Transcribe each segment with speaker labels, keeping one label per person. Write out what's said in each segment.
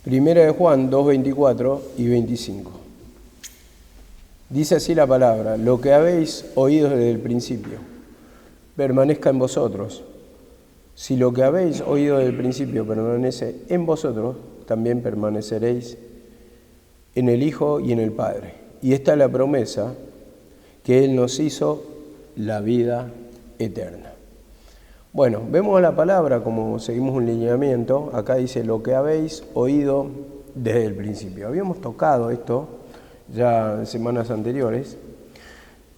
Speaker 1: Primera de Juan 2, 24 y 25. Dice así la palabra: lo que habéis oído desde el principio, permanezca en vosotros. Si lo que habéis oído desde el principio permanece en vosotros, también permaneceréis en el Hijo y en el Padre. Y esta es la promesa que Él nos hizo, la vida eterna. Bueno, vemos la palabra como seguimos un lineamiento. Acá dice lo que habéis oído desde el principio. Habíamos tocado esto ya en semanas anteriores,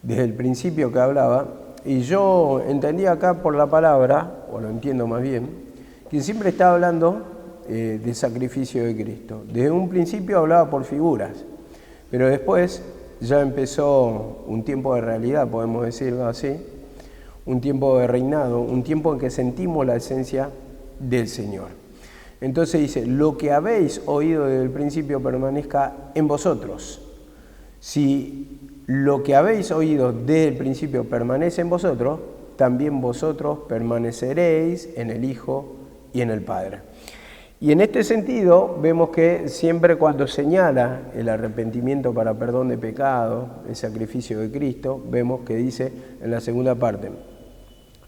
Speaker 1: desde el principio que hablaba, y yo entendí acá por la palabra, o lo entiendo más bien, que siempre está hablando del sacrificio de Cristo. Desde un principio hablaba por figuras, pero después ya empezó un tiempo de realidad, podemos decirlo así, un tiempo de reinado, un tiempo en que sentimos la esencia del Señor. Entonces dice, lo que habéis oído desde el principio permanezca en vosotros. Si lo que habéis oído desde el principio permanece en vosotros, también vosotros permaneceréis en el Hijo y en el Padre. Y en este sentido vemos que siempre cuando señala el arrepentimiento para perdón de pecado, el sacrificio de Cristo, vemos que dice en la segunda parte,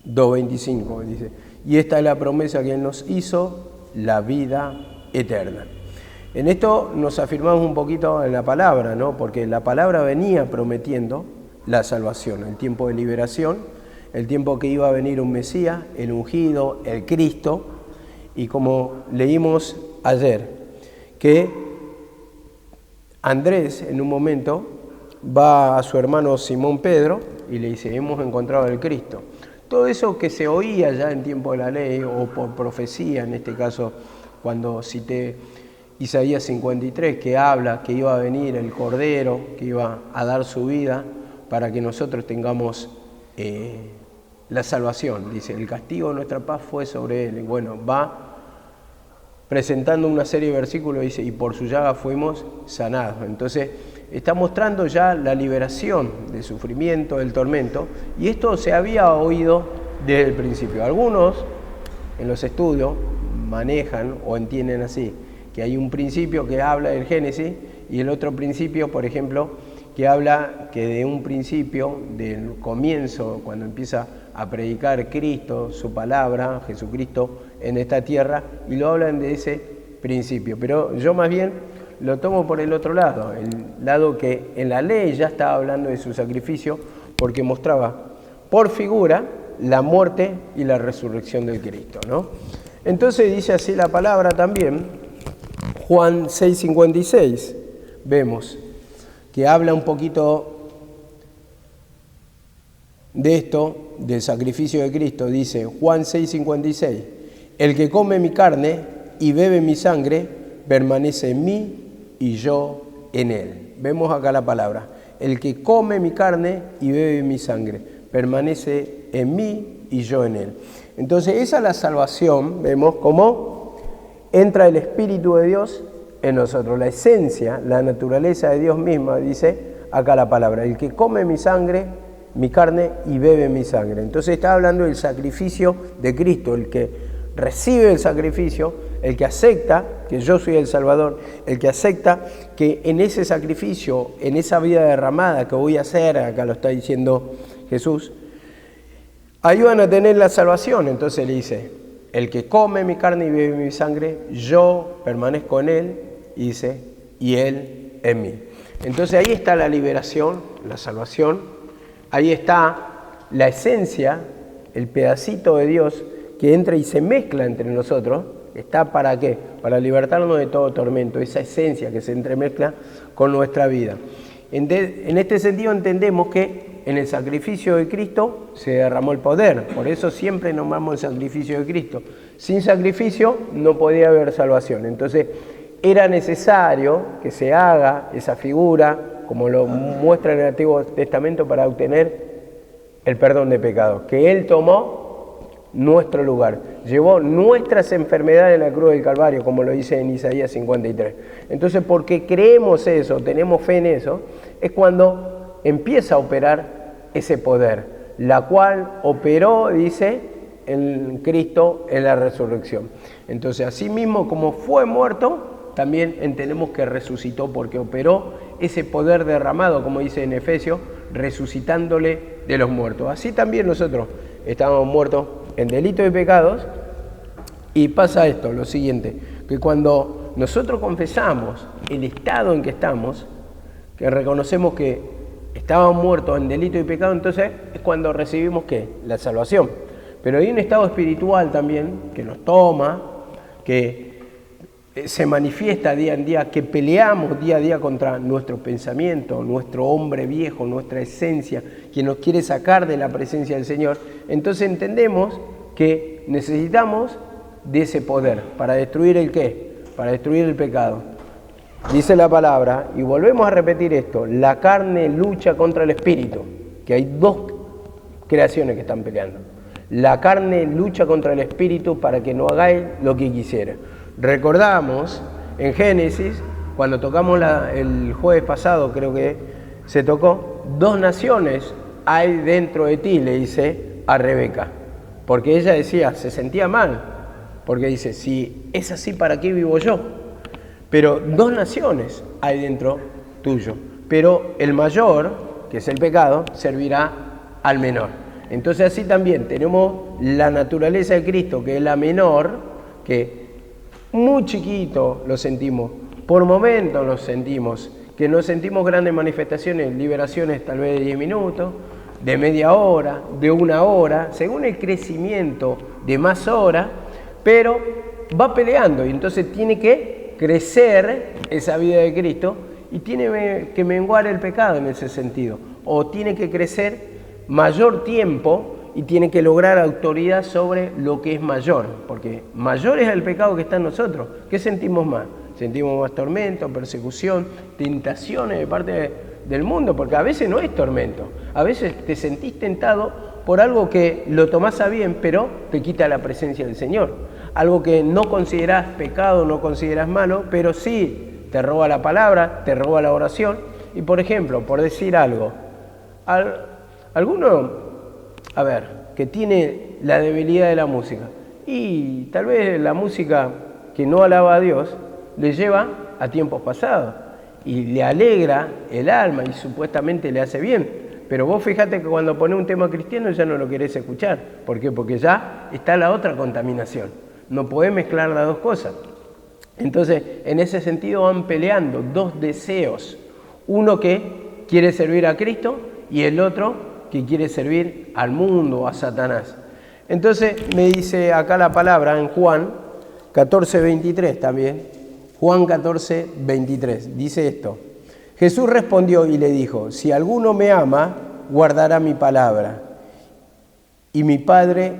Speaker 1: 2.25, dice, y esta es la promesa que Él nos hizo, la vida eterna. En esto nos afirmamos un poquito en la palabra, ¿no? Porque la palabra venía prometiendo la salvación, el tiempo de liberación, el tiempo que iba a venir un Mesías, el ungido, el Cristo, y como leímos ayer, que Andrés en un momento va a su hermano Simón Pedro y le dice, hemos encontrado al Cristo. Todo eso que se oía ya en tiempo de la ley o por profecía, en este caso cuando cité Isaías 53, que habla que iba a venir el Cordero, que iba a dar su vida para que nosotros tengamos la salvación. Dice, el castigo de nuestra paz fue sobre Él. Y bueno, va presentando una serie de versículos, dice, y por su llaga fuimos sanados. Entonces, está mostrando ya la liberación del sufrimiento, del tormento, y esto se había oído desde el principio. Algunos en los estudios manejan o entienden así, que hay un principio que habla del Génesis y el otro principio, por ejemplo, que habla que de un principio, del comienzo, cuando empieza a predicar Cristo, su palabra, Jesucristo en esta tierra, y lo hablan de ese principio. Pero yo más bien lo tomo por el otro lado, el lado que en la ley ya estaba hablando de su sacrificio, porque mostraba por figura la muerte y la resurrección del Cristo, ¿no? Entonces dice así la palabra también, Juan 6:56, vemos que habla un poquito de esto, del sacrificio de Cristo. Dice Juan 6:56, el que come mi carne y bebe mi sangre, permanece en mí y yo en él. Vemos acá la palabra, el que come mi carne y bebe mi sangre, permanece en mí y yo en él. Entonces esa es la salvación, vemos cómo entra el Espíritu de Dios en nosotros, la esencia, la naturaleza de Dios misma, dice acá la palabra, el que come mi sangre, mi carne y bebe mi sangre. Entonces está hablando del sacrificio de Cristo, el que recibe el sacrificio, el que acepta que yo soy el Salvador, el que acepta que en ese sacrificio, en esa vida derramada que voy a hacer, acá lo está diciendo Jesús, ayudan a tener la salvación. Entonces le dice, el que come mi carne y bebe mi sangre, yo permanezco en él, y dice, y él en mí. Entonces ahí está la liberación, la salvación, ahí está la esencia, el pedacito de Dios que entra y se mezcla entre nosotros. ¿Está para qué? Para libertarnos de todo tormento, esa esencia que se entremezcla con nuestra vida. En este sentido entendemos que en el sacrificio de Cristo se derramó el poder, por eso siempre nombramos el sacrificio de Cristo. Sin sacrificio no podía haber salvación, entonces era necesario que se haga esa figura, como lo muestra en el Antiguo Testamento, para obtener el perdón de pecados, que Él tomó nuestro lugar, llevó nuestras enfermedades en la cruz del Calvario, como lo dice en Isaías 53. Entonces, porque creemos eso, tenemos fe en eso, es cuando empieza a operar ese poder, la cual operó, dice, en Cristo en la resurrección. Entonces, así mismo como fue muerto, también entendemos que resucitó porque operó ese poder derramado, como dice en Efesios, resucitándole de los muertos. Así también nosotros estábamos muertos en delitos y pecados, y pasa esto, lo siguiente, que cuando nosotros confesamos el estado en que estamos, que reconocemos que estábamos muertos en delito y pecado, entonces es cuando recibimos ¿qué? La salvación. Pero hay un estado espiritual también que nos toma, que se manifiesta día en día, que peleamos día a día contra nuestro pensamiento, nuestro hombre viejo, nuestra esencia, que nos quiere sacar de la presencia del Señor. Entonces entendemos que necesitamos de ese poder para destruir el ¿qué? Para destruir el pecado. Dice la palabra, y volvemos a repetir esto, la carne lucha contra el espíritu, que hay dos creaciones que están peleando. La carne lucha contra el espíritu para que no hagáis lo que quisiera. Recordamos en Génesis, cuando tocamos el jueves pasado, creo que se tocó, 2 naciones hay dentro de ti, le dice a Rebeca, porque ella decía, se sentía mal, porque dice, si es así, ¿para qué vivo yo? Pero 2 naciones hay dentro tuyo, pero el mayor, que es el pecado, servirá al menor. Entonces así también tenemos la naturaleza de Cristo, que es la menor, que muy chiquito lo sentimos, por momentos lo sentimos, que no sentimos grandes manifestaciones, liberaciones tal vez de 10 minutos, de media hora, de 1 hora, según el crecimiento de más horas, pero va peleando y entonces tiene que crecer esa vida de Cristo y tiene que menguar el pecado en ese sentido, o tiene que crecer mayor tiempo y tiene que lograr autoridad sobre lo que es mayor, porque mayor es el pecado que está en nosotros. ¿Qué sentimos más? Sentimos más tormento, persecución, tentaciones de parte del mundo, porque a veces no es tormento, a veces te sentís tentado por algo que lo tomás a bien, pero te quita la presencia del Señor, algo que no considerás pecado, no considerás malo, pero sí te roba la palabra, te roba la oración. Y por ejemplo, por decir algo, alguno, que tiene la debilidad de la música, y tal vez la música que no alaba a Dios le lleva a tiempos pasados y le alegra el alma y supuestamente le hace bien, pero vos fíjate que cuando pones un tema cristiano ya no lo querés escuchar. ¿Por qué? Porque ya está la otra contaminación, no podés mezclar las dos cosas. Entonces en ese sentido van peleando 2 deseos, uno que quiere servir a Cristo y el otro que quiere servir al mundo, a Satanás. Entonces me dice acá la palabra en Juan 14:23 también, Juan 14:23, dice esto: Jesús respondió y le dijo, si alguno me ama, guardará mi palabra, y mi Padre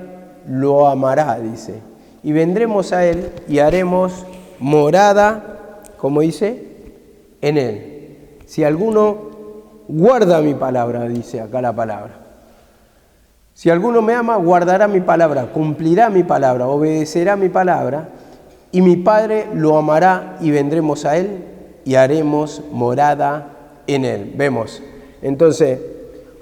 Speaker 1: lo amará, dice, y vendremos a él y haremos morada, como dice, en él. Si alguno guarda mi palabra, dice acá la palabra. Si alguno me ama, guardará mi palabra, cumplirá mi palabra, obedecerá mi palabra, y mi Padre lo amará y vendremos a él y haremos morada en él. Vemos. Entonces,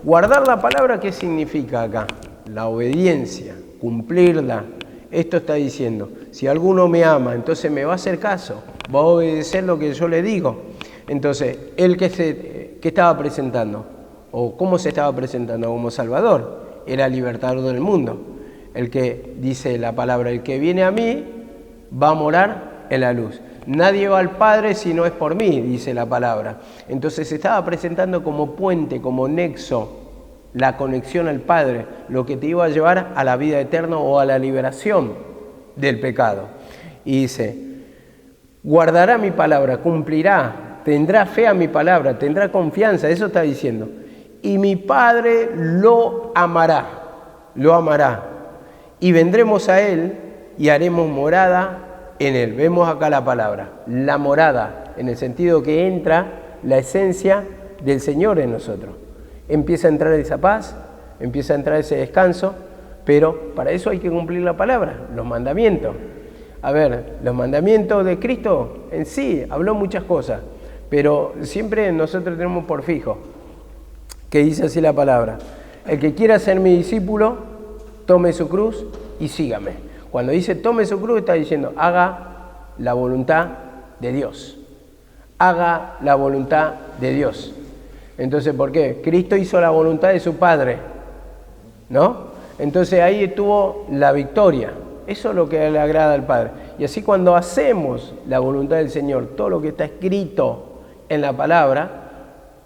Speaker 1: guardar la palabra, ¿qué significa acá? La obediencia, cumplirla. Esto está diciendo, si alguno me ama, entonces me va a hacer caso, va a obedecer lo que yo le digo. Entonces, él ¿qué estaba presentando? ¿O cómo se estaba presentando? Como Salvador. Era libertador del mundo. El que, dice la palabra, el que viene a mí va a morar en la luz. Nadie va al Padre si no es por mí, dice la palabra. Entonces se estaba presentando como puente, como nexo, la conexión al Padre, lo que te iba a llevar a la vida eterna o a la liberación del pecado. Y dice, guardará mi palabra, cumplirá, tendrá fe a mi palabra, tendrá confianza, eso está diciendo. Y mi Padre lo amará, y vendremos a él y haremos morada en él. Vemos acá la palabra, la morada, en el sentido que entra la esencia del Señor en nosotros. Empieza a entrar esa paz, empieza a entrar ese descanso, pero para eso hay que cumplir la palabra, los mandamientos. Los mandamientos de Cristo en sí habló muchas cosas, pero siempre nosotros tenemos por fijo que dice así la palabra: el que quiera ser mi discípulo, tome su cruz y sígame. Cuando dice tome su cruz, está diciendo haga la voluntad de Dios. Haga la voluntad de Dios. Entonces, ¿por qué? Cristo hizo la voluntad de su Padre, ¿no? Entonces ahí estuvo la victoria. Eso es lo que le agrada al Padre. Y así cuando hacemos la voluntad del Señor, todo lo que está escrito en la palabra,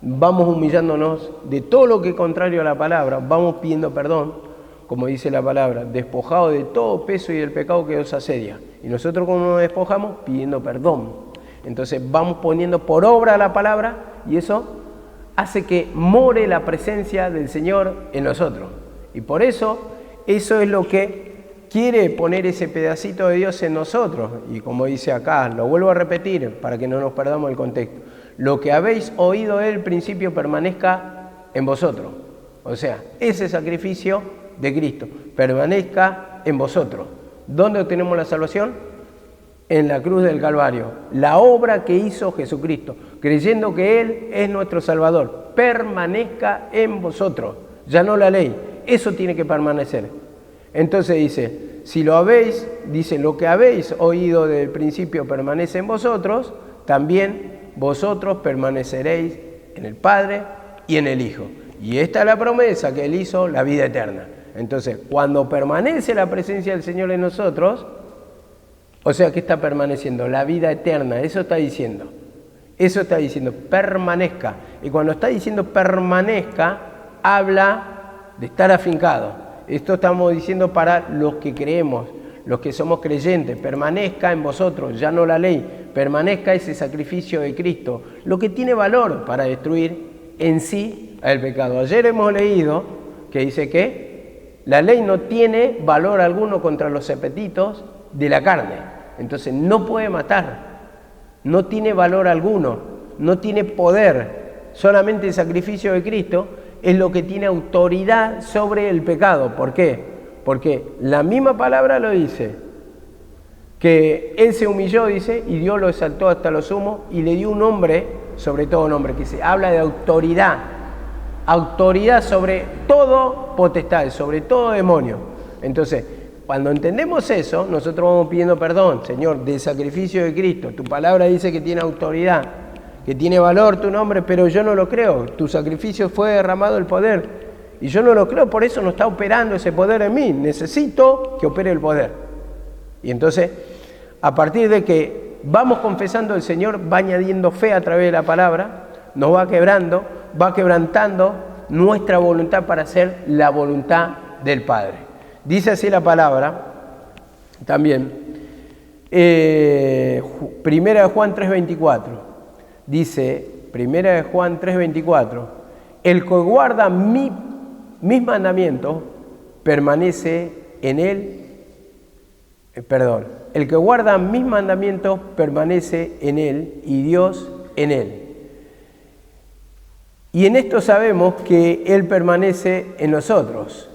Speaker 1: vamos humillándonos de todo lo que es contrario a la palabra, vamos pidiendo perdón, como dice la palabra, despojado de todo peso y del pecado que os asedia. Y nosotros como nos despojamos, pidiendo perdón. Entonces vamos poniendo por obra la palabra y eso hace que more la presencia del Señor en nosotros. Y por eso es lo que quiere poner ese pedacito de Dios en nosotros. Y como dice acá, lo vuelvo a repetir para que no nos perdamos el contexto. Lo que habéis oído del principio permanezca en vosotros. O sea, ese sacrificio de Cristo permanezca en vosotros. ¿Dónde obtenemos la salvación? En la cruz del Calvario. La obra que hizo Jesucristo, creyendo que Él es nuestro Salvador, permanezca en vosotros. Ya no la ley. Eso tiene que permanecer. Entonces dice, si lo habéis, dice, lo que habéis oído del principio permanece en vosotros, también vosotros permaneceréis en el Padre y en el Hijo. Y esta es la promesa que Él hizo, la vida eterna. Entonces, cuando permanece la presencia del Señor en nosotros, o sea, ¿qué está permaneciendo? La vida eterna, eso está diciendo. Eso está diciendo, permanezca. Y cuando está diciendo permanezca, habla de estar afincado. Esto estamos diciendo para los que creemos, los que somos creyentes. Permanezca en vosotros, ya no la ley, permanezca ese sacrificio de Cristo, lo que tiene valor para destruir en sí al pecado. Ayer hemos leído que dice que la ley no tiene valor alguno contra los apetitos de la carne. Entonces no puede matar, no tiene valor alguno, no tiene poder. Solamente el sacrificio de Cristo es lo que tiene autoridad sobre el pecado. ¿Por qué? Porque la misma palabra lo dice, que Él se humilló, dice, y Dios lo exaltó hasta lo sumo y le dio un nombre, sobre todo nombre, que se habla de autoridad. Autoridad sobre todo potestad, sobre todo demonio. Entonces, cuando entendemos eso, nosotros vamos pidiendo perdón, Señor, del sacrificio de Cristo. Tu palabra dice que tiene autoridad, que tiene valor tu nombre, pero yo no lo creo. Tu sacrificio fue derramado el poder y yo no lo creo, por eso no está operando ese poder en mí. Necesito que opere el poder. Y entonces, a partir de que vamos confesando, el Señor va añadiendo fe a través de la palabra, nos va quebrando, va quebrantando nuestra voluntad para hacer la voluntad del Padre. Dice así la palabra también, Primera de Juan 3:24. Dice, Primera de Juan 3:24, el que guarda mis mandamientos permanece en él, el que guarda mis mandamientos permanece en él y Dios en él. Y en esto sabemos que Él permanece en nosotros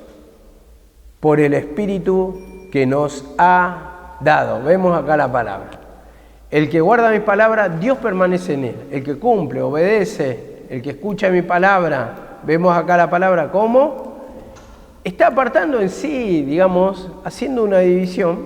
Speaker 1: por el Espíritu que nos ha dado. Vemos acá la palabra. El que guarda mis palabras, Dios permanece en él. El que cumple, obedece, el que escucha mi palabra, vemos acá la palabra ¿cómo? Está apartando en sí, digamos, haciendo una división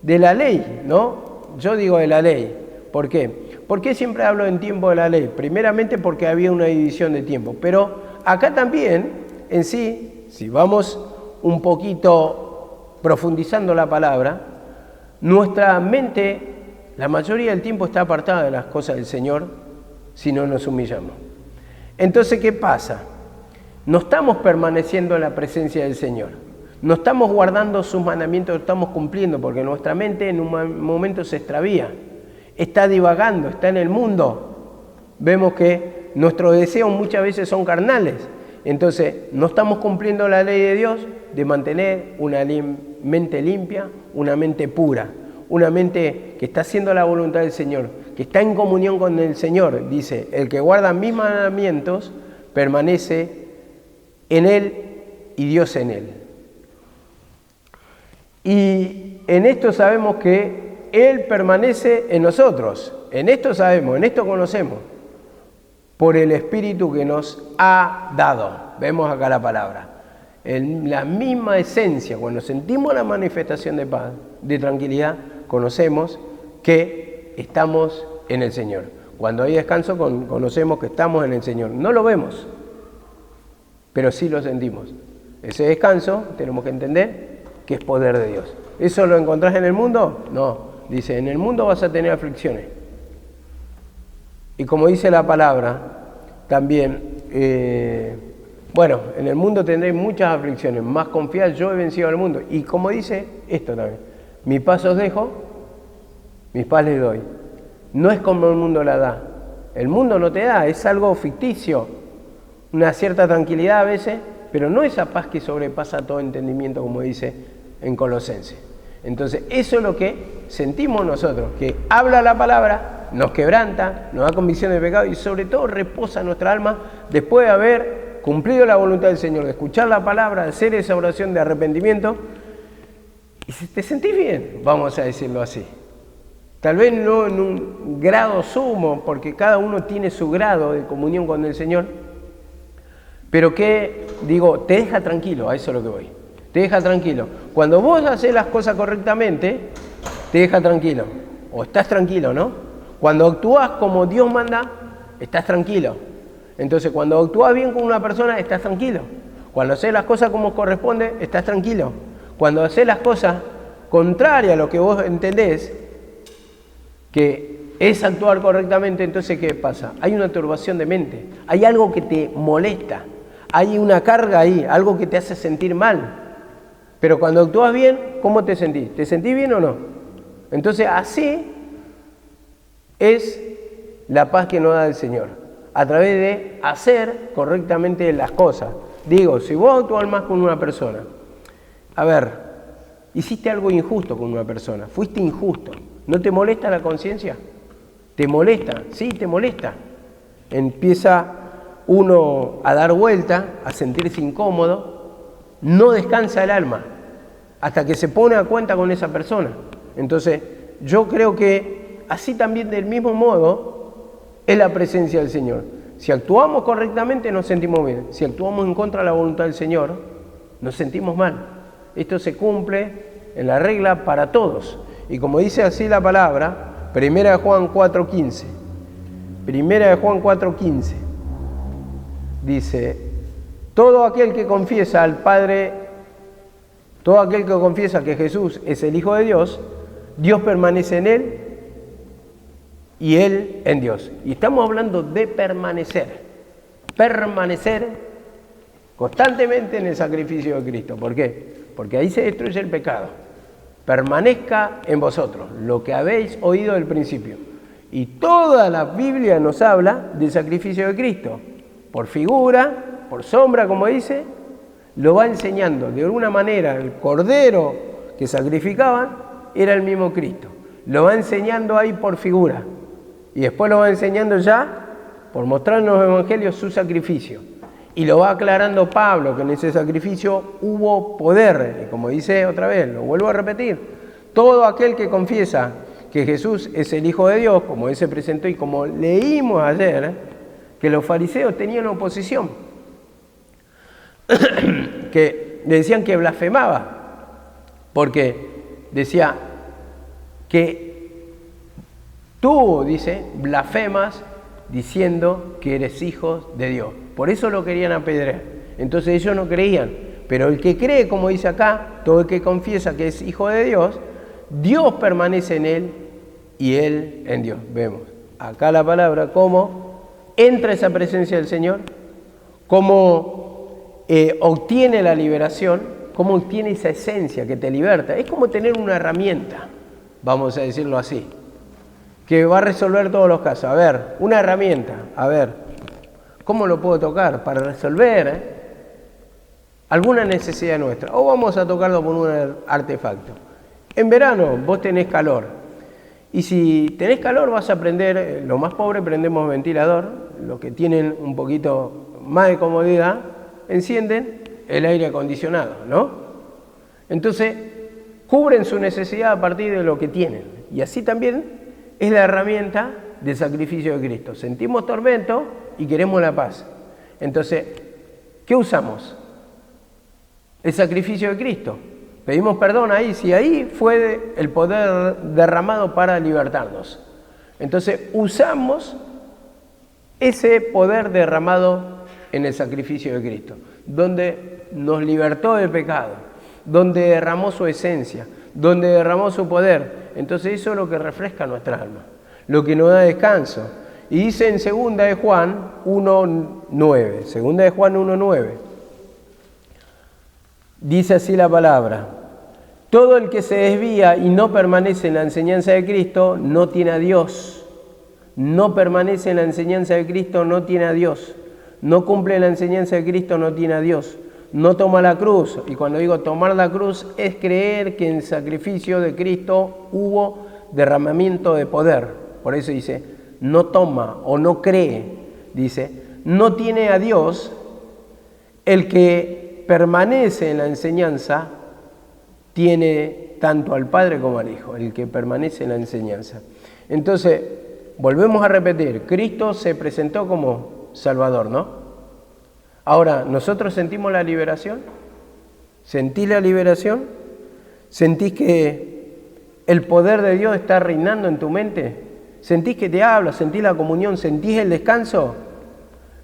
Speaker 1: de la ley, ¿no? Yo digo de la ley. ¿Por qué? ¿Por qué siempre hablo en tiempo de la ley? Primeramente porque había una división de tiempo. Pero acá también, en sí, si vamos un poquito profundizando la palabra, nuestra mente, la mayoría del tiempo está apartada de las cosas del Señor si no nos humillamos. Entonces, ¿qué pasa? No estamos permaneciendo en la presencia del Señor. No estamos guardando sus mandamientos, lo estamos cumpliendo, porque nuestra mente en un momento se extravía. Está divagando, está en el mundo. Vemos que nuestros deseos muchas veces son carnales. Entonces, no estamos cumpliendo la ley de Dios de mantener una mente limpia, una mente pura, una mente que está haciendo la voluntad del Señor, que está en comunión con el Señor. Dice, el que guarda mis mandamientos permanece en Él y Dios en Él. Y en esto sabemos que Él permanece en nosotros. En esto sabemos, en esto conocemos, por el Espíritu que nos ha dado. Vemos acá la palabra. En la misma esencia, cuando sentimos la manifestación de paz, de tranquilidad, conocemos que estamos en el Señor. Cuando hay descanso conocemos que estamos en el Señor. No lo vemos, pero sí lo sentimos. Ese descanso tenemos que entender que es poder de Dios. ¿Eso lo encontrás en el mundo? No. Dice, en el mundo vas a tener aflicciones. Y como dice la palabra, también, en el mundo tendréis muchas aflicciones, más confiad, yo he vencido al mundo. Y como dice esto también, mi paz os dejo, mis paz les doy. No es como el mundo la da. El mundo no te da, es algo ficticio. Una cierta tranquilidad a veces, pero no esa paz que sobrepasa todo entendimiento, como dice en Colosenses. Entonces, eso es lo que sentimos nosotros, que habla la palabra, nos quebranta, nos da convicción de pecado y sobre todo reposa nuestra alma después de haber cumplido la voluntad del Señor, de escuchar la palabra, de hacer esa oración de arrepentimiento. Y te sentís bien, vamos a decirlo así. Tal vez no en un grado sumo, porque cada uno tiene su grado de comunión con el Señor, pero que, te deja tranquilo, a eso es lo que voy. Te deja tranquilo. Cuando vos haces las cosas correctamente, te deja tranquilo. O estás tranquilo, ¿no? Cuando actúas como Dios manda, estás tranquilo. Entonces, cuando actúas bien con una persona, estás tranquilo. Cuando haces las cosas como corresponde, estás tranquilo. Cuando haces las cosas contrarias a lo que vos entendés, que es actuar correctamente, entonces, ¿qué pasa? Hay una turbación de mente. Hay algo que te molesta. Hay una carga ahí, algo que te hace sentir mal. Pero cuando actúas bien, ¿cómo te sentís? ¿Te sentís bien o no? Entonces, así es la paz que nos da el Señor, a través de hacer correctamente las cosas. Si vos actúas más con una persona, hiciste algo injusto con una persona, fuiste injusto, ¿no te molesta la conciencia? ¿Te molesta? Sí, te molesta. Empieza uno a dar vuelta, a sentirse incómodo, no descansa el alma hasta que se pone a cuenta con esa persona. Entonces, yo creo que así también del mismo modo es la presencia del Señor. Si actuamos correctamente nos sentimos bien. Si actuamos en contra de la voluntad del Señor, nos sentimos mal. Esto se cumple en la regla para todos. Y como dice así la palabra, 1 Juan 4:15. 1 Juan 4:15 dice: todo aquel que confiesa al Padre, todo aquel que confiesa que Jesús es el Hijo de Dios, Dios permanece en él y él en Dios. Y estamos hablando de permanecer constantemente en el sacrificio de Cristo. ¿Por qué? Porque ahí se destruye el pecado. Permanezca en vosotros lo que habéis oído del principio. Y toda la Biblia nos habla del sacrificio de Cristo, por figura, por sombra, como dice, lo va enseñando. De alguna manera, el cordero que sacrificaban era el mismo Cristo. Lo va enseñando ahí por figura. Y después lo va enseñando ya, por mostrar en los evangelios su sacrificio. Y lo va aclarando Pablo, que en ese sacrificio hubo poder. Y como dice otra vez, lo vuelvo a repetir, todo aquel que confiesa que Jesús es el Hijo de Dios, como él se presentó y como leímos ayer, que los fariseos tenían oposición, que le decían que blasfemaba, porque decía que tú, dice, blasfemas diciendo que eres hijo de Dios. Por eso lo querían apedrear. Entonces ellos no creían. Pero el que cree, como dice acá, todo el que confiesa que es hijo de Dios, Dios permanece en él y él en Dios. Vemos acá la palabra, cómo entra esa presencia del Señor, cómo obtiene la liberación, cómo obtiene esa esencia que te liberta. Es como tener una herramienta, vamos a decirlo así, que va a resolver todos los casos. Una herramienta, ¿cómo lo puedo tocar? Para resolver alguna necesidad nuestra. O vamos a tocarlo con un artefacto. En verano vos tenés calor. Y si tenés calor vas a prender, los más pobres prendemos ventilador, los que tienen un poquito más de comodidad encienden el aire acondicionado, ¿no? Entonces cubren su necesidad a partir de lo que tienen. Y así también es la herramienta del sacrificio de Cristo. Sentimos tormento y queremos la paz. Entonces, ¿qué usamos? El sacrificio de Cristo. Pedimos perdón ahí, si ahí fue el poder derramado para libertarnos. Entonces usamos ese poder derramado en el sacrificio de Cristo, donde nos libertó del pecado, donde derramó su esencia, donde derramó su poder. Entonces eso es lo que refresca nuestra alma, lo que nos da descanso. Y dice en 2 de Juan 1:9, 2 de Juan 1:9, dice así la palabra: todo el que se desvía y no permanece en la enseñanza de Cristo no tiene a Dios. No permanece en la enseñanza de Cristo, no tiene a Dios. No cumple la enseñanza de Cristo, no tiene a Dios. No toma la cruz. Y cuando digo tomar la cruz es creer que en el sacrificio de Cristo hubo derramamiento de poder. Por eso dice, no toma o no cree. Dice, no tiene a Dios. El que permanece en la enseñanza tiene tanto al Padre como al Hijo. El que permanece en la enseñanza. Entonces, volvemos a repetir, Cristo se presentó como Salvador, ¿no? Ahora, ¿nosotros sentimos la liberación? ¿Sentís la liberación? ¿Sentís que el poder de Dios está reinando en tu mente? ¿Sentís que te habla? ¿Sentís la comunión? ¿Sentís el descanso?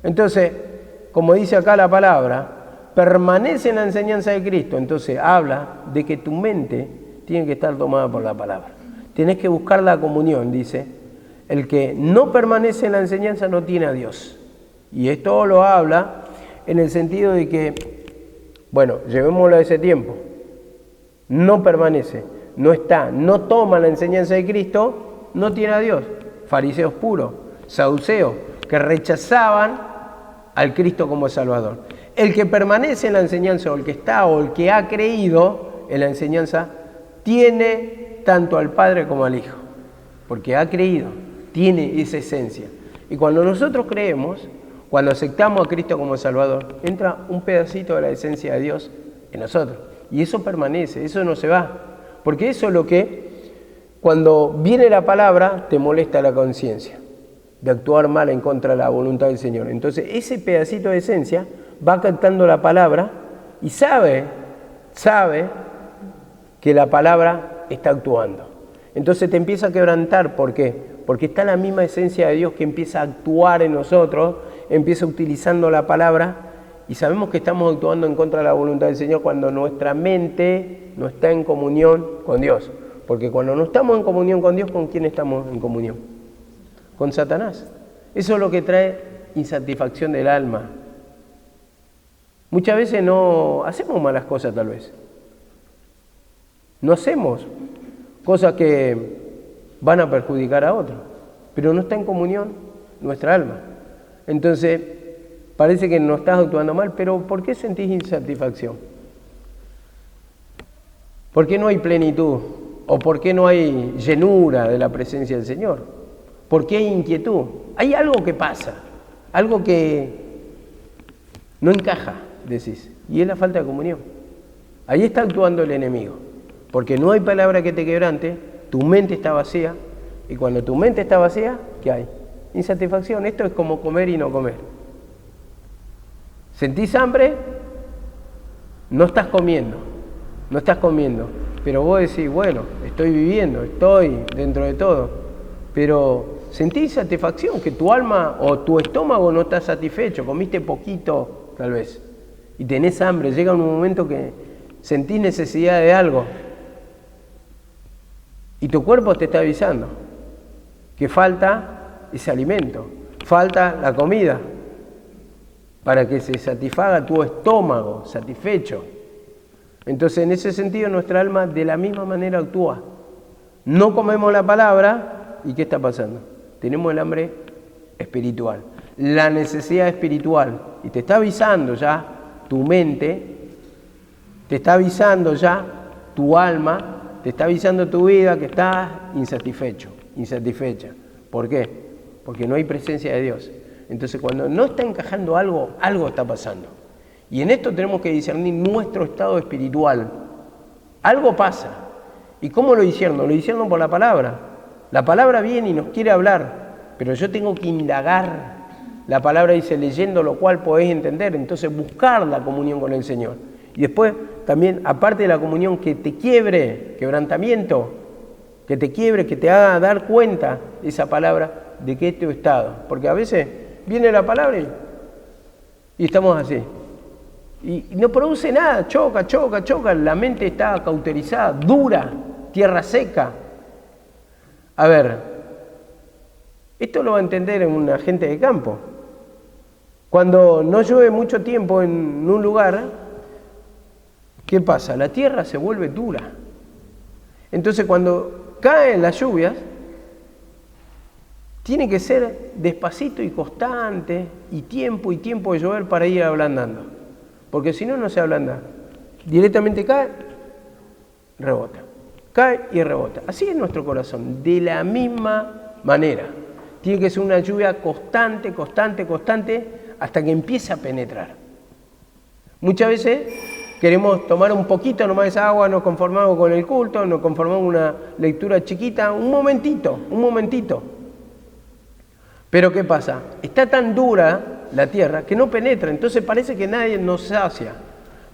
Speaker 1: Entonces, como dice acá la palabra, permanece en la enseñanza de Cristo. Entonces, habla de que tu mente tiene que estar tomada por la palabra. Tienes que buscar la comunión, dice. El que no permanece en la enseñanza no tiene a Dios. Y esto lo habla en el sentido de que, bueno, llevémoslo a ese tiempo. No permanece, no está, no toma la enseñanza de Cristo, no tiene a Dios. Fariseos puros, saduceos, que rechazaban al Cristo como Salvador. El que permanece en la enseñanza, o el que está, o el que ha creído en la enseñanza, tiene tanto al Padre como al Hijo. Porque ha creído. Tiene esa esencia. Y cuando nosotros creemos, cuando aceptamos a Cristo como Salvador, entra un pedacito de la esencia de Dios en nosotros. Y eso permanece, eso no se va. Porque eso es lo que, cuando viene la palabra, te molesta la conciencia de actuar mal en contra de la voluntad del Señor. Entonces, ese pedacito de esencia va captando la palabra y sabe que la palabra está actuando. Entonces te empieza a quebrantar. ¿Por qué? Porque está la misma esencia de Dios que empieza a actuar en nosotros, empieza utilizando la palabra y sabemos que estamos actuando en contra de la voluntad del Señor cuando nuestra mente no está en comunión con Dios. Porque cuando no estamos en comunión con Dios, ¿con quién estamos en comunión? Con Satanás. Eso es lo que trae insatisfacción del alma. Muchas veces no hacemos malas cosas tal vez. No hacemos cosas que van a perjudicar a otros, pero no está en comunión nuestra alma. Entonces, parece que no estás actuando mal, pero ¿por qué sentís insatisfacción? ¿Por qué no hay plenitud? ¿O por qué no hay llenura de la presencia del Señor? ¿Por qué hay inquietud? Hay algo que pasa, algo que no encaja, decís, y es la falta de comunión. Ahí está actuando el enemigo, porque no hay palabra que te quebrante. Tu mente está vacía, y cuando tu mente está vacía, ¿qué hay? Insatisfacción. Esto es como comer y no comer. ¿Sentís hambre? No estás comiendo, pero vos decís, bueno, estoy viviendo, estoy dentro de todo, pero sentís satisfacción, que tu alma o tu estómago no está satisfecho, comiste poquito tal vez, y tenés hambre, llega un momento que sentís necesidad de algo, y tu cuerpo te está avisando que falta ese alimento, falta la comida para que se satisfaga tu estómago satisfecho. Entonces, en ese sentido, nuestra alma de la misma manera actúa. No comemos la palabra, ¿y qué está pasando? Tenemos el hambre espiritual, la necesidad espiritual, y te está avisando ya tu mente, te está avisando ya tu alma, te está avisando tu vida que estás insatisfecha. ¿Por qué? Porque no hay presencia de Dios. Entonces, cuando no está encajando algo, algo está pasando. Y en esto tenemos que discernir nuestro estado espiritual. Algo pasa. ¿Y cómo lo discierno? Lo discierno por la palabra. La palabra viene y nos quiere hablar, pero yo tengo que indagar. La palabra dice, leyendo lo cual podéis entender. Entonces, buscar la comunión con el Señor. Y después, también, aparte de la comunión que te quiebre, quebrantamiento, que te quiebre, que te haga dar cuenta esa palabra de que es tu estado. Porque a veces viene la palabra y estamos así. Y no produce nada, choca, la mente está cauterizada, dura, tierra seca. A ver, esto lo va a entender en un agente de campo. Cuando no llueve mucho tiempo en un lugar, ¿qué pasa? La tierra se vuelve dura. Entonces cuando caen las lluvias, tiene que ser despacito y constante, y tiempo de llover para ir ablandando. Porque si no, no se ablanda. Directamente cae, rebota. Cae y rebota. Así es nuestro corazón, de la misma manera. Tiene que ser una lluvia constante, hasta que empiece a penetrar. Muchas veces queremos tomar un poquito nomás de esa agua, nos conformamos con el culto, nos conformamos con una lectura chiquita, un momentito. Pero ¿qué pasa? Está tan dura la tierra que no penetra, entonces parece que nadie nos sacia,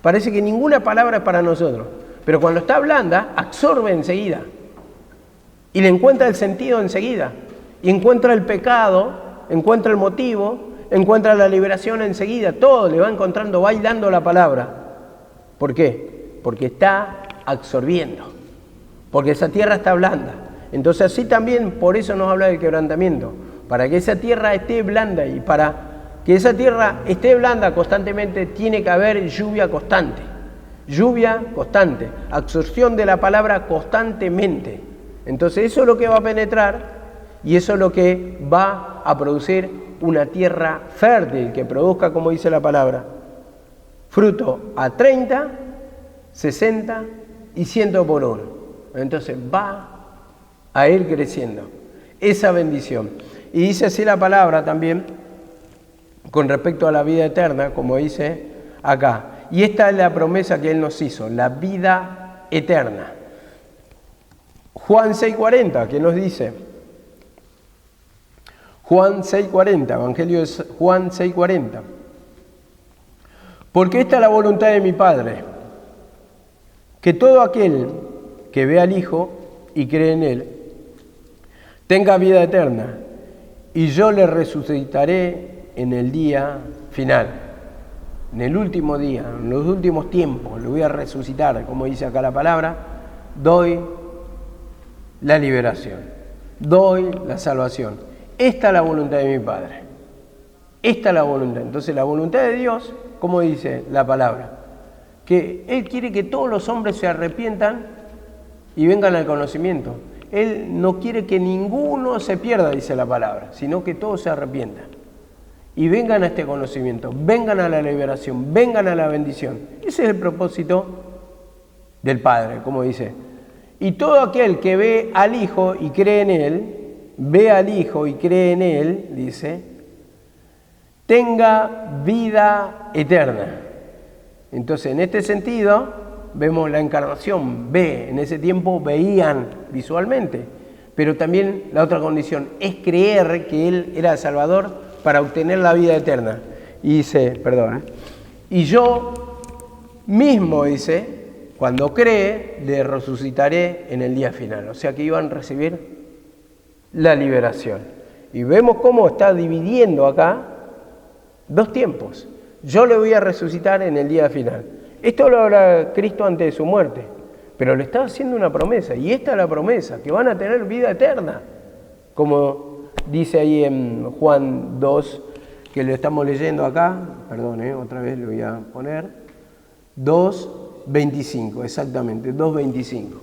Speaker 1: parece que ninguna palabra es para nosotros, pero cuando está blanda, absorbe enseguida, y le encuentra el sentido enseguida, y encuentra el pecado, encuentra el motivo, encuentra la liberación enseguida, todo le va encontrando, va hilando la palabra. ¿Por qué? Porque está absorbiendo, porque esa tierra está blanda. Entonces así también, por eso nos habla del quebrantamiento, para que esa tierra esté blanda, y para que esa tierra esté blanda constantemente tiene que haber lluvia constante, absorción de la palabra constantemente. Entonces eso es lo que va a penetrar y eso es lo que va a producir una tierra fértil que produzca, como dice la palabra, fruto a 30, 60 y 100 por uno. Entonces va a ir creciendo esa bendición. Y dice así la palabra también con respecto a la vida eterna, como dice acá. Y esta es la promesa que Él nos hizo, la vida eterna. Juan 6:40, ¿qué nos dice? Juan 6:40, Evangelio de Juan 6:40. Porque esta es la voluntad de mi Padre, que todo aquel que ve al Hijo y cree en Él, tenga vida eterna, y yo le resucitaré en el día final, en el último día, en los últimos tiempos, lo voy a resucitar, como dice acá la palabra, doy la liberación, doy la salvación. Esta es la voluntad de mi Padre, esta es la voluntad. Entonces la voluntad de Dios, como dice la palabra, que Él quiere que todos los hombres se arrepientan y vengan al conocimiento. Él no quiere que ninguno se pierda, dice la palabra, sino que todos se arrepientan y vengan a este conocimiento, vengan a la liberación, vengan a la bendición. Ese es el propósito del Padre, como dice. Y todo aquel que ve al Hijo y cree en Él, ve al Hijo y cree en Él, dice, tenga vida eterna. Entonces, en este sentido, vemos la encarnación, en ese tiempo veían visualmente, pero también la otra condición es creer que Él era el Salvador para obtener la vida eterna. Y dice, y yo mismo, dice, cuando cree, le resucitaré en el día final. O sea que iban a recibir la liberación. Y vemos cómo está dividiendo acá dos tiempos. Yo le voy a resucitar en el día final. Esto lo habla Cristo antes de su muerte, pero le está haciendo una promesa, y esta es la promesa, que van a tener vida eterna, como dice ahí en Juan 2, que lo estamos leyendo acá, otra vez lo voy a poner, 2:25, exactamente, 2:25.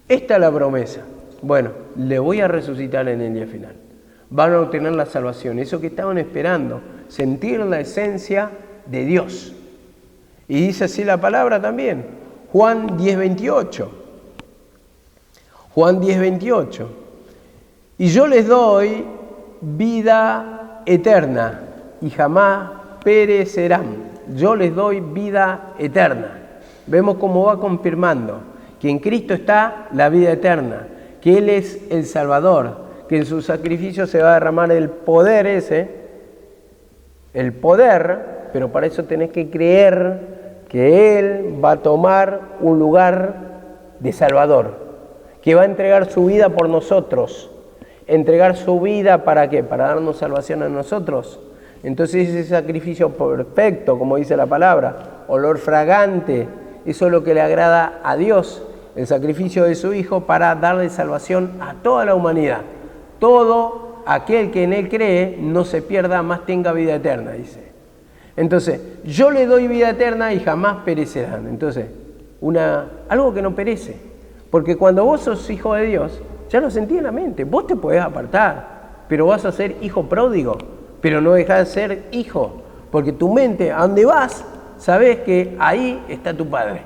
Speaker 1: Esta es la promesa. Bueno, le voy a resucitar en el día final. Van a obtener la salvación, eso que estaban esperando, sentir la esencia de Dios. Y dice así la palabra también, Juan 10:28. Juan 10:28. Y yo les doy vida eterna y jamás perecerán. Yo les doy vida eterna. Vemos cómo va confirmando que en Cristo está la vida eterna, que Él es el Salvador, que en su sacrificio se va a derramar el poder pero para eso tenés que creer que Él va a tomar un lugar de Salvador, que va a entregar su vida por nosotros. ¿Entregar su vida para qué? Para darnos salvación a nosotros. Entonces ese sacrificio perfecto, como dice la palabra, olor fragante, eso es lo que le agrada a Dios, el sacrificio de su Hijo para darle salvación a toda la humanidad. Todo aquel que en Él cree no se pierda, más tenga vida eterna, dice. Entonces, yo le doy vida eterna y jamás perecerán. Entonces, algo que no perece. Porque cuando vos sos hijo de Dios, ya lo sentí en la mente. Vos te podés apartar, pero vas a ser hijo pródigo. Pero no dejás de ser hijo. Porque tu mente, a donde vas, sabés que ahí está tu Padre.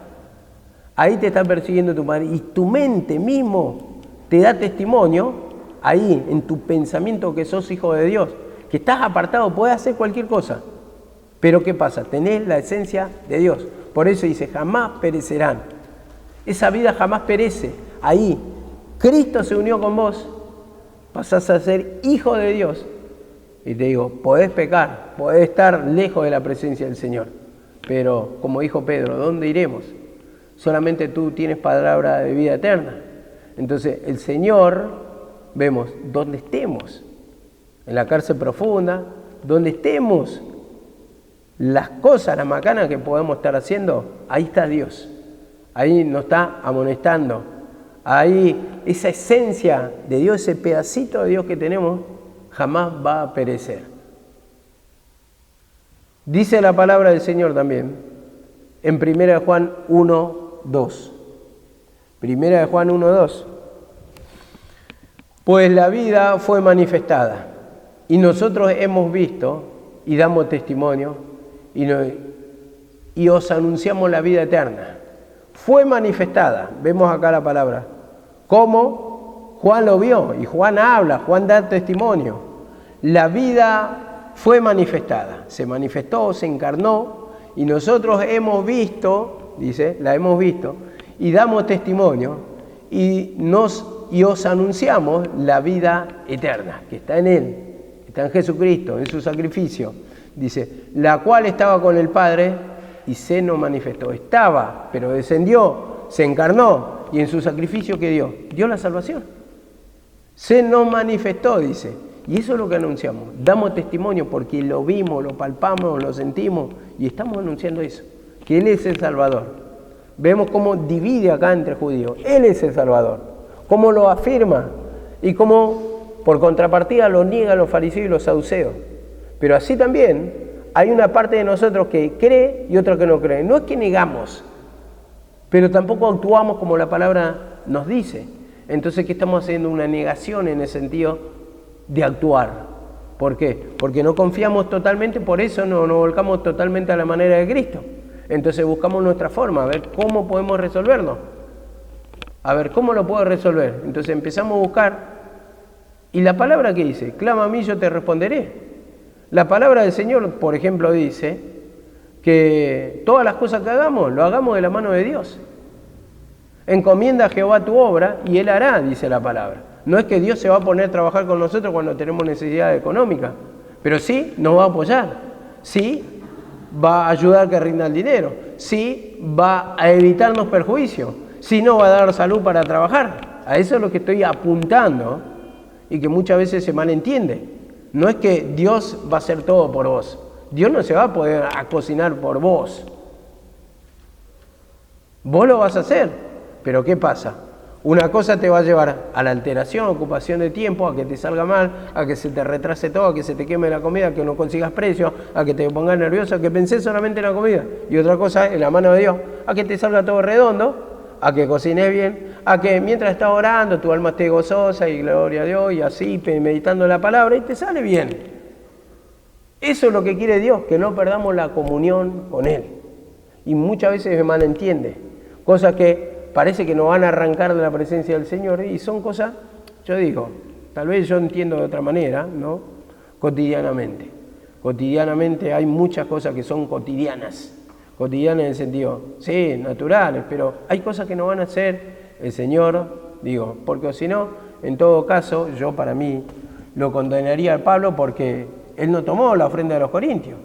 Speaker 1: Ahí te está persiguiendo tu Padre. Y tu mente mismo te da testimonio, ahí, en tu pensamiento que sos hijo de Dios. Que estás apartado, podés hacer cualquier cosa. Pero ¿qué pasa? Tenés la esencia de Dios. Por eso dice, jamás perecerán. Esa vida jamás perece. Ahí, Cristo se unió con vos, pasás a ser hijo de Dios. Y te digo, podés pecar, podés estar lejos de la presencia del Señor. Pero, como dijo Pedro, ¿dónde iremos? Solamente tú tienes palabra de vida eterna. Entonces, el Señor, vemos, donde estemos, en la cárcel profunda, donde estemos, las cosas, las macanas que podemos estar haciendo, ahí está Dios. Ahí nos está amonestando. Ahí esa esencia de Dios, ese pedacito de Dios que tenemos, jamás va a perecer. Dice la palabra del Señor también, en 1 Juan 1:2. 1 Juan 1:2. Pues la vida fue manifestada, y nosotros hemos visto y damos testimonio, y os anunciamos la vida eterna. Fue manifestada, vemos acá la palabra, ¿cómo? Juan lo vio, y Juan habla, Juan da testimonio. La vida fue manifestada, se manifestó, se encarnó, y nosotros hemos visto, dice, la hemos visto, y damos testimonio, y os anunciamos la vida eterna, que está en Él, que está en Jesucristo, en su sacrificio. Dice, la cual estaba con el Padre y se nos manifestó. Estaba, pero descendió, se encarnó, y en su sacrificio que dio la salvación. Se nos manifestó, dice. Y eso es lo que anunciamos. Damos testimonio porque lo vimos, lo palpamos, lo sentimos, y estamos anunciando eso, que Él es el Salvador. Vemos cómo divide acá entre judíos. Él es el Salvador. Cómo lo afirma y cómo, por contrapartida, lo niegan los fariseos y los saduceos. Pero así también hay una parte de nosotros que cree y otra que no cree. No es que negamos, pero tampoco actuamos como la palabra nos dice. Entonces, ¿qué estamos haciendo? Una negación en el sentido de actuar. ¿Por qué? Porque no confiamos totalmente, por eso no nos volcamos totalmente a la manera de Cristo. Entonces buscamos nuestra forma, a ver cómo podemos resolverlo. A ver, ¿cómo lo puedo resolver? Entonces empezamos a buscar. ¿Y la palabra qué dice? Clama a mí, yo te responderé. La palabra del Señor, por ejemplo, dice que todas las cosas que hagamos, lo hagamos de la mano de Dios. Encomienda a Jehová tu obra y Él hará, dice la palabra. No es que Dios se va a poner a trabajar con nosotros cuando tenemos necesidad económica, pero sí nos va a apoyar, sí va a ayudar a que rinda el dinero, sí va a evitarnos perjuicios, sí nos va a dar salud para trabajar. A eso es lo que estoy apuntando y que muchas veces se malentiende. No es que Dios va a hacer todo por vos. Dios no se va a poder a cocinar por vos. Vos lo vas a hacer. Pero ¿qué pasa? Una cosa te va a llevar a la alteración, ocupación de tiempo, a que te salga mal, a que se te retrase todo, a que se te queme la comida, a que no consigas precio, a que te pongas nervioso, a que pensés solamente en la comida. Y otra cosa, en la mano de Dios, a que te salga todo redondo, a que cocines bien, a que mientras estás orando tu alma esté gozosa y gloria a Dios y así meditando la palabra y te sale bien. Eso es lo que quiere Dios, que no perdamos la comunión con Él. Y muchas veces se malentiende, cosas que parece que nos van a arrancar de la presencia del Señor y son cosas, yo digo, tal vez yo entiendo de otra manera, ¿no? Cotidianamente. Cotidianamente hay muchas cosas que son cotidianas en el sentido, sí, naturales, pero hay cosas que no van a hacer el Señor, digo, porque si no, en todo caso, yo para mí lo condenaría a Pablo porque él no tomó la ofrenda de los corintios.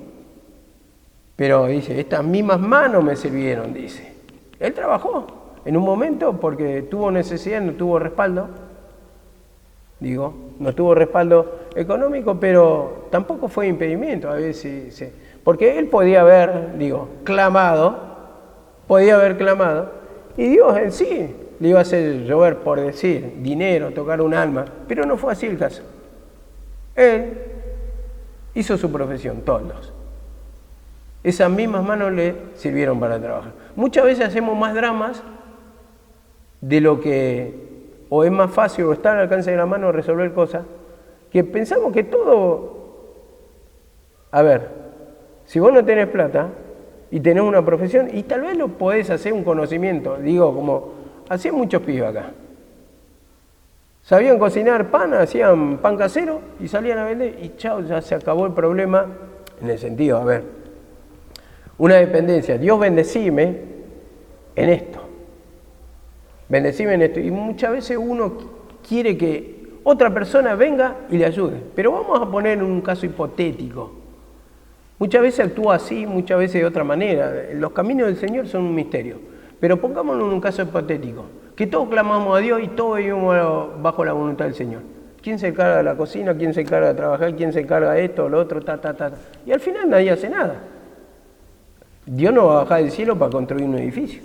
Speaker 1: Pero dice, estas mismas manos me sirvieron, dice. Él trabajó En un momento porque tuvo necesidad, no tuvo respaldo, no tuvo respaldo económico, pero tampoco fue impedimento. A veces, sí, porque él podía haber, clamado, y Dios en sí le iba a hacer llover, por decir, dinero, tocar un alma, pero no fue así el caso. Él hizo su profesión, todos. Esas mismas manos le sirvieron para trabajar. Muchas veces hacemos más dramas de lo que, o es más fácil, o está al alcance de la mano resolver cosas, que pensamos que todo... A ver, si vos no tenés plata y tenés una profesión, y tal vez lo podés hacer un conocimiento, como hacían muchos pibes acá. Sabían cocinar pan, hacían pan casero y salían a vender y chao, ya se acabó el problema. En el sentido, a ver, una dependencia. Dios bendecime en esto. Bendecime en esto. Y muchas veces uno quiere que otra persona venga y le ayude. Pero vamos a poner un caso hipotético. Muchas veces actúa así, muchas veces de otra manera. Los caminos del Señor son un misterio. Pero pongámonos en un caso hipotético. Que todos clamamos a Dios y todos vivimos bajo la voluntad del Señor. ¿Quién se encarga de la cocina? ¿Quién se encarga de trabajar? ¿Quién se encarga de esto, lo otro, Y al final nadie hace nada. Dios no va a bajar del cielo para construir un edificio.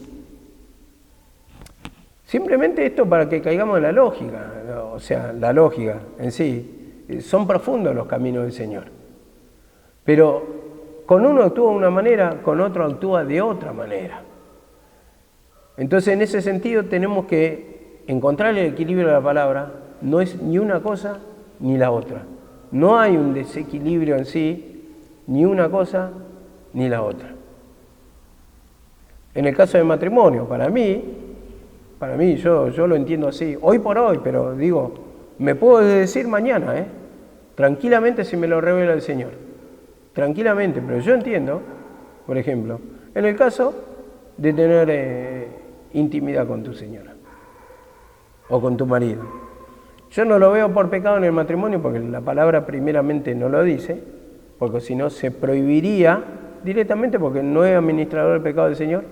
Speaker 1: Simplemente esto para que caigamos en la lógica. O sea, la lógica en sí. Son profundos los caminos del Señor. Pero con uno actúa de una manera, con otro actúa de otra manera. Entonces, en ese sentido, tenemos que encontrar el equilibrio de la palabra. No es ni una cosa ni la otra. No hay un desequilibrio en sí, ni una cosa ni la otra. En el caso del matrimonio, para mí, yo lo entiendo así, hoy por hoy, pero me puedo decir mañana, tranquilamente si me lo revela el Señor. Tranquilamente, pero yo entiendo, por ejemplo, en el caso de tener intimidad con tu señora o con tu marido. Yo no lo veo por pecado en el matrimonio porque la palabra primeramente no lo dice, porque si no se prohibiría directamente, porque no es administrador del pecado del Señor,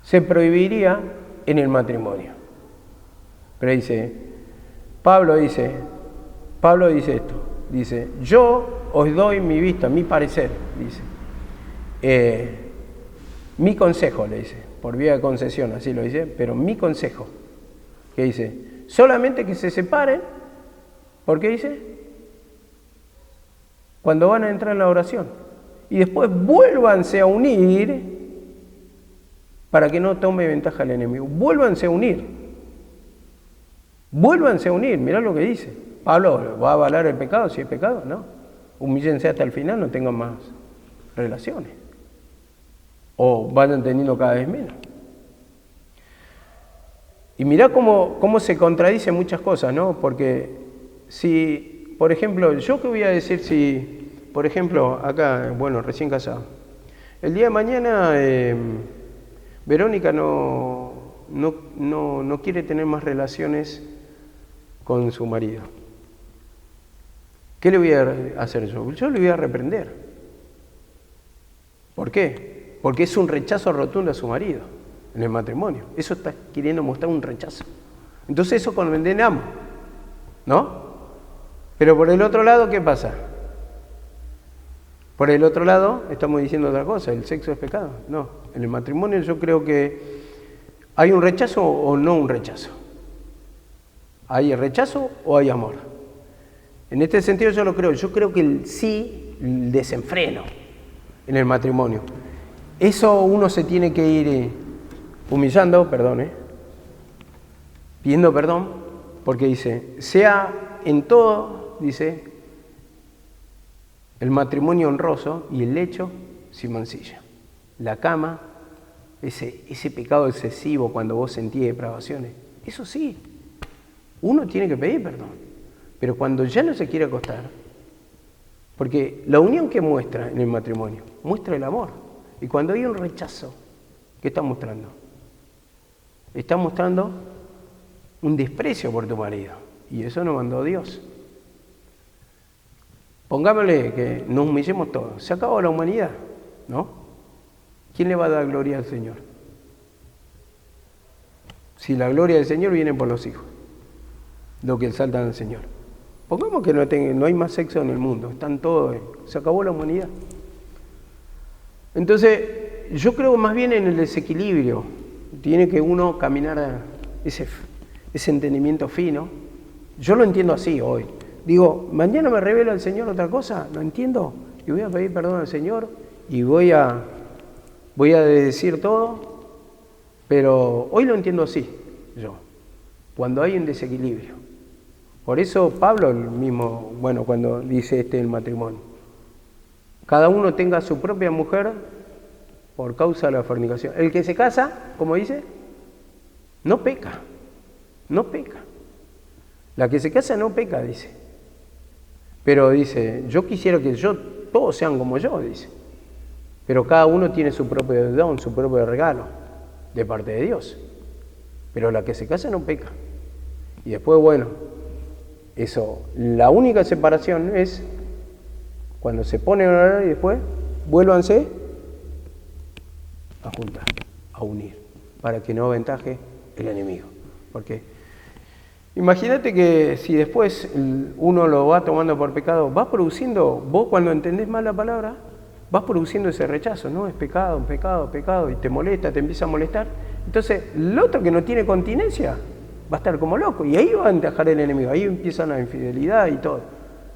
Speaker 1: se prohibiría en el matrimonio. Pero Pablo dice esto, dice, yo os doy mi vista, mi parecer, dice, mi consejo, le dice, por vía de concesión, así lo dice, pero mi consejo, que dice, solamente que se separen, ¿por qué dice? Cuando van a entrar en la oración, y después vuélvanse a unir, para que no tome ventaja el enemigo, vuélvanse a unir, mirá lo que dice. Pablo, ¿va a avalar el pecado si es pecado? No, humíllense hasta el final, no tengan más relaciones. O vayan teniendo cada vez menos. Y mirá cómo se contradicen muchas cosas, ¿no? Porque si, por ejemplo, yo qué voy a decir si, por ejemplo, acá, recién casado, el día de mañana Verónica no quiere tener más relaciones con su marido. ¿Qué le voy a hacer yo? Yo le voy a reprender. ¿Por qué? Porque es un rechazo rotundo a su marido en el matrimonio. Eso está queriendo mostrar un rechazo. Entonces eso condenamos, ¿no? Pero por el otro lado, ¿qué pasa? Por el otro lado, estamos diciendo otra cosa, el sexo es pecado. No, en el matrimonio yo creo que hay un rechazo o no un rechazo. ¿Hay rechazo o hay amor? En este sentido yo lo creo. Yo creo que el desenfreno en el matrimonio. Eso uno se tiene que ir humillando, pidiendo perdón, porque dice, sea en todo, dice, el matrimonio honroso y el lecho sin mancilla. La cama, ese pecado excesivo cuando vos sentís depravaciones, eso sí, uno tiene que pedir perdón. Pero cuando ya no se quiere acostar, porque la unión que muestra en el matrimonio, muestra el amor. Y cuando hay un rechazo, ¿qué está mostrando? Está mostrando un desprecio por tu marido. Y eso nos mandó Dios. Pongámosle que nos humillemos todos. Se acabó la humanidad, ¿no? ¿Quién le va a dar gloria al Señor? Si la gloria del Señor viene por los hijos, lo que exaltan al Señor. Pongamos que no hay más sexo en el mundo, están todos, se acabó la humanidad. Entonces, yo creo más bien en el desequilibrio. Tiene que uno caminar a ese entendimiento fino. Yo lo entiendo así hoy. Digo, mañana me revela el Señor otra cosa, lo entiendo, y voy a pedir perdón al Señor, y voy a decir todo, pero hoy lo entiendo así, yo, cuando hay un desequilibrio. Por eso Pablo mismo, cuando dice el matrimonio, cada uno tenga su propia mujer por causa de la fornicación. El que se casa, como dice, no peca, no peca. La que se casa no peca, dice. Pero dice, yo quisiera que todos sean como yo, dice. Pero cada uno tiene su propio don, su propio regalo de parte de Dios. Pero la que se casa no peca. Y después, la única separación es cuando se ponen a orar y después vuélvanse a juntar, a unir, para que no aventaje el enemigo. Porque imagínate que si después uno lo va tomando por pecado, vas produciendo, vos cuando entendés mal la palabra, vas produciendo ese rechazo, ¿no? Es pecado, pecado, pecado, y te molesta, te empieza a molestar. Entonces, el otro que no tiene continencia va a estar como loco, y ahí va a entajar el enemigo, ahí empieza la infidelidad y todo.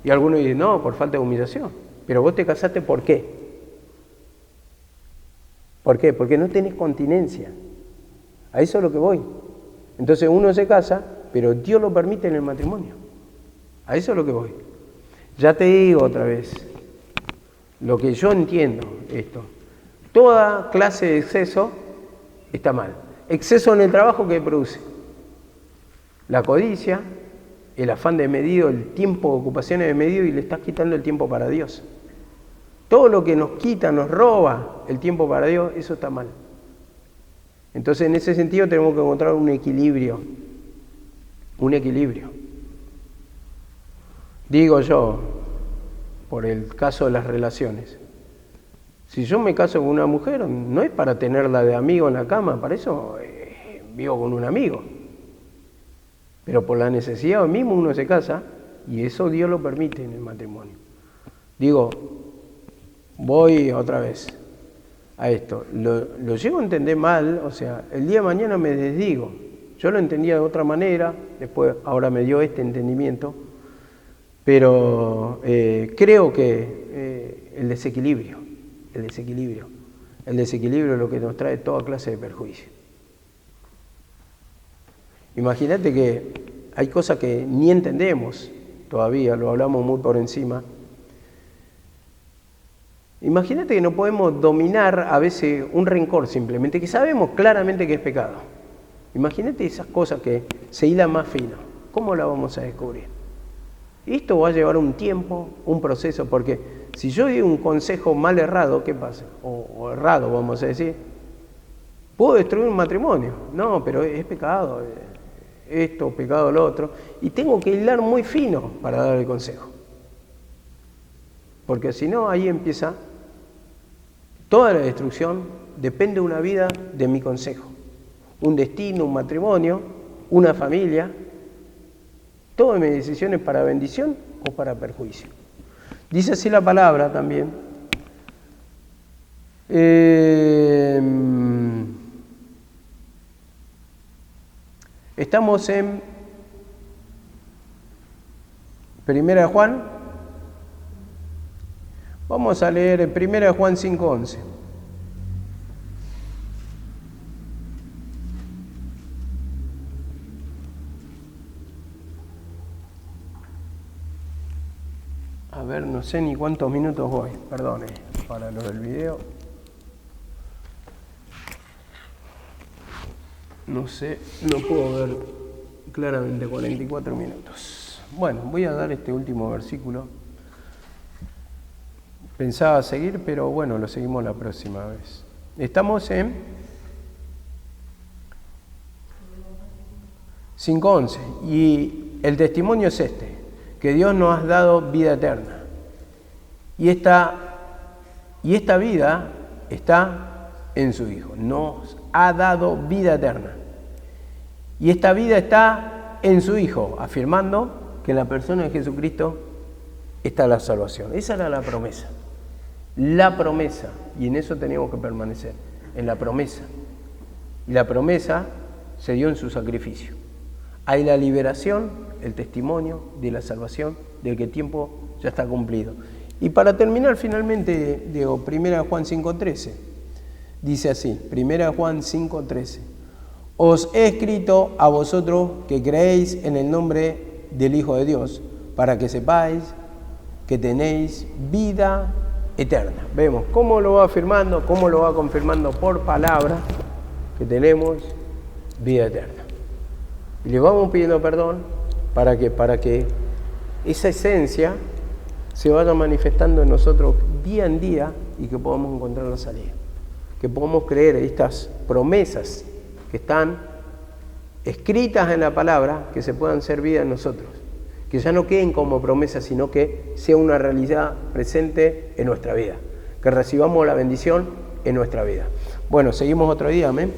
Speaker 1: Y algunos dicen, no, por falta de humillación. Pero vos te casaste, ¿por qué? ¿Por qué? Porque no tenés continencia. A eso es lo que voy. Entonces uno se casa, pero Dios lo permite en el matrimonio. A eso es lo que voy. Ya te digo otra vez, lo que yo entiendo esto, toda clase de exceso está mal. Exceso en el trabajo, ¿qué produce? La codicia, el afán de medido, el tiempo, ocupaciones de medido, y le estás quitando el tiempo para Dios. Todo lo que nos quita, nos roba el tiempo para Dios, eso está mal. Entonces, en ese sentido tenemos que encontrar un equilibrio. Un equilibrio. Digo yo, por el caso de las relaciones, si yo me caso con una mujer, no es para tenerla de amigo en la cama, para eso vivo con un amigo. Pero por la necesidad mismo uno se casa, y eso Dios lo permite en el matrimonio. Digo, voy otra vez a esto. Lo llego a entender mal, o sea, el día de mañana me desdigo. Yo lo entendía de otra manera, después ahora me dio este entendimiento, pero creo que el desequilibrio es lo que nos trae toda clase de perjuicio. Imagínate que hay cosas que ni entendemos todavía, lo hablamos muy por encima. Imagínate que no podemos dominar a veces un rencor simplemente, que sabemos claramente que es pecado. Imagínate esas cosas que se hilan más fino. ¿Cómo la vamos a descubrir? Esto va a llevar un tiempo, un proceso, porque si yo doy un consejo mal errado, ¿qué pasa? O errado, vamos a decir. ¿Puedo destruir un matrimonio? No, pero es pecado. Esto, pecado lo otro. Y tengo que hilar muy fino para dar el consejo. Porque si no, ahí empieza toda la destrucción. Depende de una vida de mi consejo. Un destino, un matrimonio, una familia. Todas mis decisiones para bendición o para perjuicio. Dice así la palabra también. Estamos en 1 de Juan. Vamos a leer en 1 de Juan 5:11. A ver, no sé ni cuántos minutos voy, perdone, para lo del video. No sé, no puedo ver claramente 44 minutos. Bueno, voy a dar este último versículo. Pensaba seguir, pero bueno, lo seguimos la próxima vez. Estamos en 5:11 y el testimonio es este, que Dios nos ha dado vida eterna. Y esta vida está en su Hijo. Nos ha dado vida eterna. Y esta vida está en su Hijo, afirmando que en la persona de Jesucristo está la salvación. Esa era la promesa. La promesa. Y en eso teníamos que permanecer, en la promesa. Y la promesa se dio en su sacrificio. Hay la liberación, el testimonio de la salvación, del que el tiempo ya está cumplido. Y para terminar finalmente, digo, 1 Juan 5:13, dice así, 1 Juan 5:13, os he escrito a vosotros que creéis en el nombre del Hijo de Dios, para que sepáis que tenéis vida eterna. Vemos cómo lo va afirmando, cómo lo va confirmando por palabra, que tenemos vida eterna. Y le vamos pidiendo perdón para que esa esencia se vaya manifestando en nosotros día en día y que podamos encontrar la salida. Que podamos creer estas promesas que están escritas en la palabra, que se puedan ser vida en nosotros. Que ya no queden como promesas, sino que sea una realidad presente en nuestra vida. Que recibamos la bendición en nuestra vida. Bueno, seguimos otro día, amén.